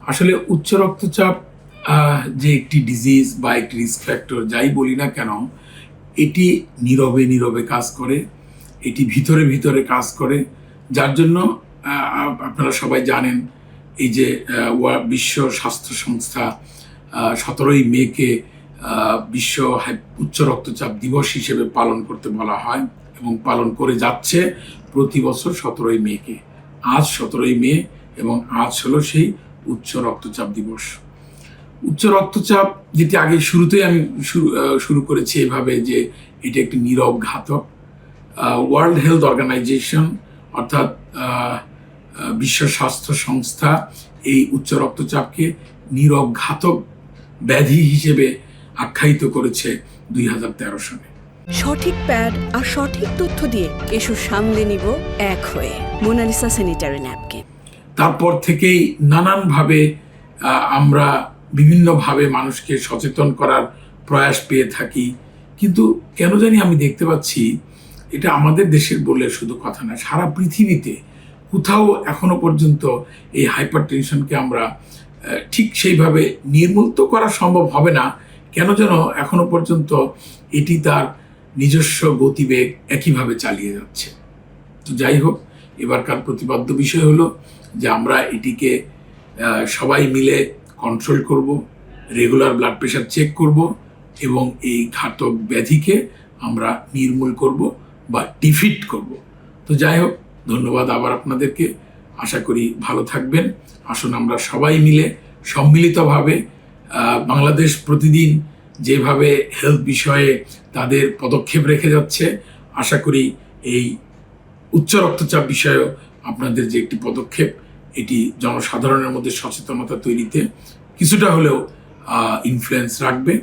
আসলে উচ্চ রক্তচাপ যে একটি ডিজিজ বা একটি রিস্ক ফ্যাক্টর যাই বলি না কেন, এটি নীরবে নীরবে কাজ করে, এটি ভিতরে ভিতরে কাজ করে, যার জন্য আপনারা সবাই জানেন এই যে বিশ্ব স্বাস্থ্য সংস্থা 17ই মেকে বিশ্ব উচ্চ রক্তচাপ দিবস হিসেবে পালন করতে বলা হয় এবং পালন করে যাচ্ছে প্রতি বছর 17ই মেকে। আজ 17ই মে এবং আজ হলো সেই উচ্চ রক্তচাপ দিবস। উচ্চ রক্তচাপ যেটি আগে শুরুতেই আমি শুরু করেছি এভাবে যে এটি একটি নীরব ঘাতক। ওয়ার্ল্ড হেলথ অর্গানাইজেশন অর্থাৎ বিশ্ব স্বাস্থ্য সংস্থা এই উচ্চ রক্তচাপকে নীরব ঘাতক ব্যাধি হিসেবে আখ্যায়িত করেছে 2013 সালে। সঠিক প্যাড আর সঠিক তথ্য দিয়ে কেশু সামলে নিব এক হয়ে মোনালিসা স্যানিটারি ন্যাপকিন। তারপর থেকেই নানানভাবে আমরা বিভিন্নভাবে মানুষকে সচেতন করার প্রয়াস পেয়ে থাকি, কিন্তু কেন জানি আমি দেখতে পাচ্ছি এটা আমাদের দেশের বললে শুধু কথা না, সারা পৃথিবীতে কোথাও এখনো পর্যন্ত এই হাইপার টেনশনকে আমরা ঠিক সেইভাবে নির্মূল তো করা সম্ভব হবে না, কেন যেন এখনো পর্যন্ত এটি তার নিজস্ব গতিবেগ একইভাবে চালিয়ে যাচ্ছে। তো যাই হোক, এবারকার প্রতিপাদ্য বিষয় হলো যে আমরা এটিকে সবাই মিলে কন্ট্রোল করব, রেগুলার ব্লাড প্রেশার চেক করব এবং এই ঘাতক ব্যাধিকে আমরা নির্মূল করব বা ডিফিট করব। তো যাই হোক, ধন্যবাদ আবার আপনাদেরকে। আশা করি ভালো থাকবেন। আসুন আমরা সবাই মিলে সম্মিলিতভাবে বাংলাদেশ প্রতিদিন যেভাবে হেলথ বিষয়ে তাদের পদক্ষেপ রেখে যাচ্ছে, আশা করি এই উচ্চ রক্তচাপ বিষয়েও আপনাদের যে একটি পদক্ষেপ, এটি জনসাধারণের মধ্যে সচেতনতা তৈরিতে কিছুটা হলেও ইনফ্লুয়েন্স রাখবে।